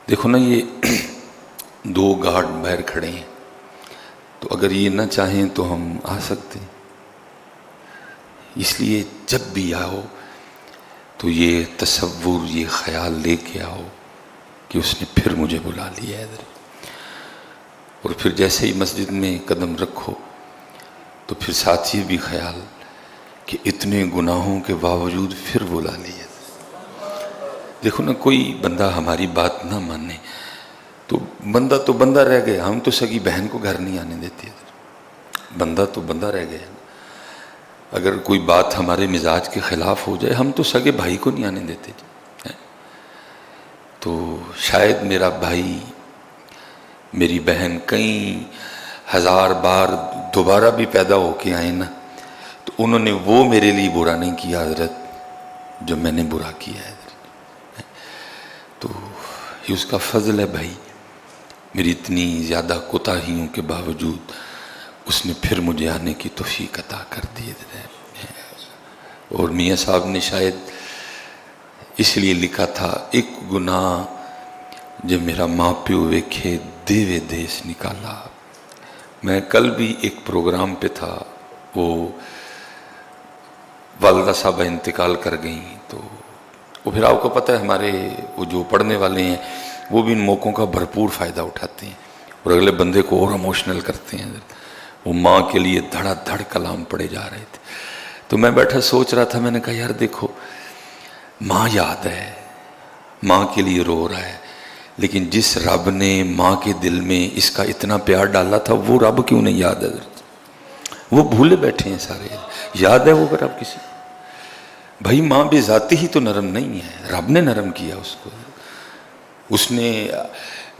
دیکھو نا، یہ دو گارڈ باہر کھڑے ہیں، تو اگر یہ نہ چاہیں تو ہم آ سکتے ہیں۔ اس لیے جب بھی آؤ تو یہ تصور، یہ خیال لے کے آؤ کہ اس نے پھر مجھے بلا لیا ہے ادھر۔ اور پھر جیسے ہی مسجد میں قدم رکھو تو پھر ساتھ یہ بھی خیال کہ اتنے گناہوں کے باوجود پھر بلا لیا۔ دیکھو نا، کوئی بندہ ہماری بات نہ مانے تو بندہ رہ گیا۔ ہم تو سگی بہن کو گھر نہیں آنے دیتے، بندہ تو بندہ رہ گیا۔ اگر کوئی بات ہمارے مزاج کے خلاف ہو جائے، ہم تو سگے بھائی کو نہیں آنے دیتے۔ تو شاید میرا بھائی، میری بہن کئی ہزار بار دوبارہ بھی پیدا ہو کے آئے نا، تو انہوں نے وہ میرے لیے برا نہیں کیا حضرت جو میں نے برا کیا ہے حضرت۔ تو یہ اس کا فضل ہے بھائی، میری اتنی زیادہ کوتاہیوں کے باوجود اس نے پھر مجھے آنے کی توفیق عطا کر دی۔ اور میاں صاحب نے شاید اس لیے لکھا تھا، ایک گناہ جب میرا ماں پیو ویکھے دیوے دیس نکالا۔ میں کل بھی ایک پروگرام پہ تھا، وہ والدہ صاحبہ انتقال کر گئیں، تو وہ پھر آپ کو پتہ ہے ہمارے وہ جو پڑھنے والے ہیں وہ بھی ان موقعوں کا بھرپور فائدہ اٹھاتے ہیں اور اگلے بندے کو اور ایموشنل کرتے ہیں۔ وہ ماں کے لیے دھڑا دھڑ کلام پڑے جا رہے تھے، تو میں بیٹھا سوچ رہا تھا، میں نے کہا یار دیکھو، ماں یاد ہے، ماں کے لیے رو رہا ہے، لیکن جس رب نے ماں کے دل میں اس کا اتنا پیار ڈالا تھا، وہ رب کیوں نہیں یاد ہے؟ وہ بھولے بیٹھے ہیں سارے۔ یاد ہے وہ رب کسی؟ بھائی ماں بے ذاتی ہی تو نرم نہیں ہے، رب نے نرم کیا اس کو۔ اس نے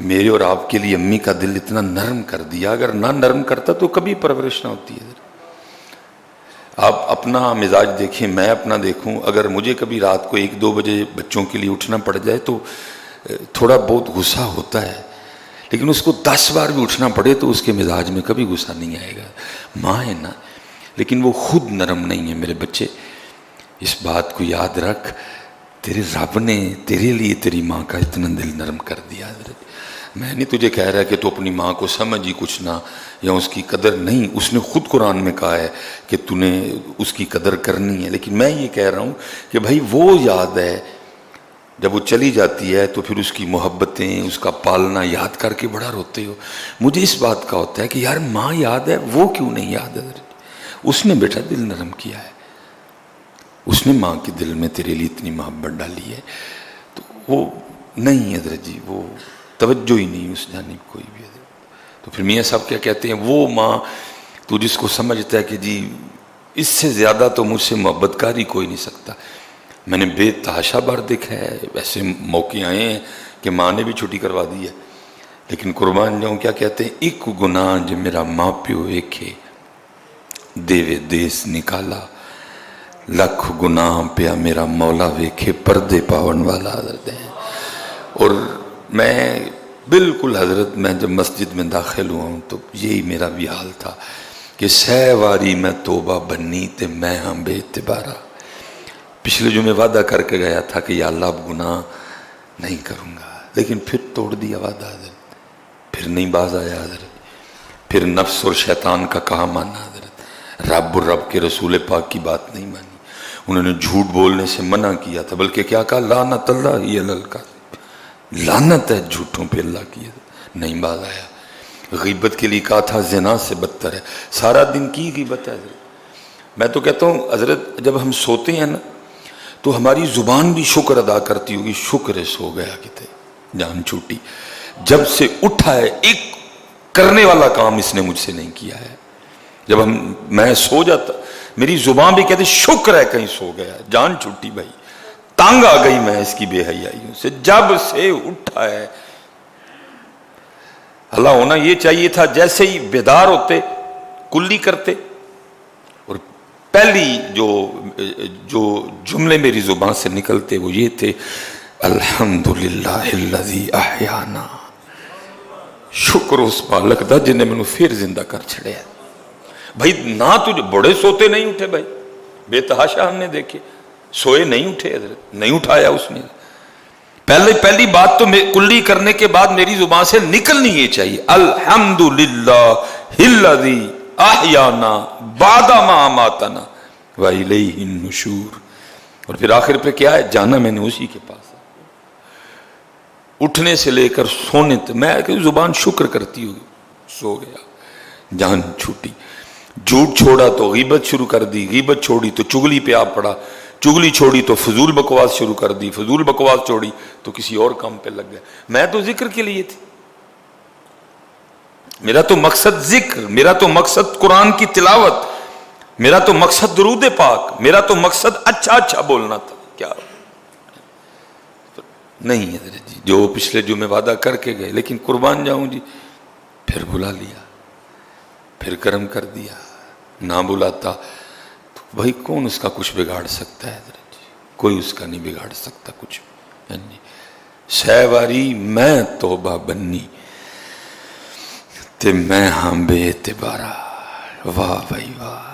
میرے اور آپ کے لیے امی کا دل اتنا نرم کر دیا، اگر نہ نرم کرتا تو کبھی پرورش نہ ہوتی ہے۔ آپ اپنا مزاج دیکھیں، میں اپنا دیکھوں، اگر مجھے کبھی رات کو 1-2 بجے بچوں کے لیے اٹھنا پڑ جائے تو تھوڑا بہت غصہ ہوتا ہے، لیکن اس کو 10 بار بھی اٹھنا پڑے تو اس کے مزاج میں کبھی غصہ نہیں آئے گا۔ ماں ہے نا، لیکن وہ خود نرم نہیں ہے۔ میرے بچے، اس بات کو یاد رکھ، تیرے رب نے تیرے لیے تیری ماں کا اتنا دل نرم کر دیا۔ میں نہیں تجھے کہہ رہا کہ تو اپنی ماں کو سمجھ ہی کچھ نہ، یا اس کی قدر نہیں، اس نے خود قرآن میں کہا ہے کہ تو نے اس کی قدر کرنی ہے، لیکن میں یہ کہہ رہا ہوں کہ بھائی وہ یاد ہے، جب وہ چلی جاتی ہے تو پھر اس کی محبتیں، اس کا پالنا یاد کر کے بڑا روتے ہو۔ مجھے اس بات کا ہوتا ہے کہ یار ماں یاد ہے، وہ کیوں نہیں یاد ہے؟ اس نے بیٹا دل نرم کیا ہے، اس نے ماں کے دل میں تیرے لیے اتنی محبت ڈالی ہے، تو وہ نہیں حضرت جی، وہ توجہ ہی نہیں اس جانب کوئی بھی۔ تو پھر میاں صاحب کیا کہتے ہیں، وہ ماں تو جس کو سمجھتا ہے کہ جی اس سے زیادہ تو مجھ سے محبت کاری کوئی نہیں سکتا۔ میں نے بے تحاشا بار دیکھا ہے، ایسے موقع آئے ہیں کہ ماں نے بھی چھٹی کروا دی ہے، لیکن قربان جاؤں کیا کہتے ہیں، ایک گناہ جو میرا ماں پیو ویکھے دیوے دیس نکالا، لکھ گناہ پیا میرا مولا ویکھے پردے پاون والا حضرت ہے۔ اور میں بالکل حضرت، میں جب مسجد میں داخل ہوا ہوں تو یہی میرا بھی حال تھا کہ 100 واری میں توبہ بنی تے میں ہاں بے اعتبارہ۔ پچھلے جو میں وعدہ کر کے گیا تھا کہ یا اللہ اب گناہ نہیں کروں گا، لیکن پھر توڑ دیا وعدہ حضرت، پھر نہیں باز آیا حضرت، پھر نفس اور شیطان کا کہا مانا حضرت، رب اور رب کے رسول پاک کی بات نہیں مانی۔ انہوں نے جھوٹ بولنے سے منع کیا تھا، بلکہ کیا کہا، لعنت اللہ ہی علی الکاذب، لعنت ہے جھوٹوں پہ اللہ کی، نہیں باز آیا۔ غیبت کے لیے کہا تھا زنا سے بدتر ہے، سارا دن کی غیبت ہے حضرت۔ میں تو کہتا ہوں حضرت، جب ہم سوتے ہیں نا تو ہماری زبان بھی شکر ادا کرتی ہوگی، شکر ہے سو گیا کتے، جان چھوٹی، جب سے اٹھا ہے ایک کرنے والا کام اس نے مجھ سے نہیں کیا ہے۔ جب میں سو جاتا، میری زبان بھی کہتی شکر ہے کہیں سو گیا، جان چھوٹی بھائی، تانگ آ گئی میں اس کی بے حیائیوں سے، جب سے اٹھا ہے۔ اللہ ہونا یہ چاہیے تھا جیسے ہی بیدار ہوتے کلی کرتے، اور پہلی جو جملے میری زبان سے نکلتے وہ یہ تھے، الحمدللہ الذی احیانا، شکر اس مالک دا جنہیں میں نے پھر زندہ کر چھڑے ہے۔ بھائی نہ تجھے بڑے سوتے نہیں اٹھے، بھائی بے تحاشا ہم نے دیکھے، سوئے نہیں اٹھے حضرت، نہیں اٹھایا اس نے، پہلی بات تو کلی کرنے کے بعد میری زبان سے نکلنی یہ چاہیے الحمدللہ الذی احیانا بعد ما اماتنا والیہ النشور. اور پھر آخر پہ کیا ہے؟ جانا میں نے اسی کے پاس، اٹھنے سے لے کر سونے تک میں کہ زبان شکر کرتی ہوگی. سو گیا، جان چھوٹی. جھوٹ چھوڑا تو غیبت شروع کر دی، غیبت چھوڑی تو چگلی پہ آ پڑا، چگلی چھوڑی تو فضول بکواس شروع کر دی، فضول بکواس چھوڑی تو کسی اور کام پہ لگ گیا. میں تو ذکر کے لیے تھی، میرا تو مقصد ذکر، میرا تو مقصد قرآن کی تلاوت، میرا تو مقصد درود پاک، میرا تو مقصد اچھا بولنا تھا. کیا نہیں حضرت جی، جو پچھلے جمعے وعدہ کر کے گئے، لیکن قربان جاؤں جی پھر بلا لیا، پھر کرم کر دیا. نہ بلاتا تو بھائی کون اس کا کچھ بگاڑ سکتا ہے حضرت جی؟ کوئی اس کا نہیں بگاڑ سکتا کچھ. سہ واری میں توبہ بنی تے میں ہاں بے اعتبارا. واہ بھائی واہ.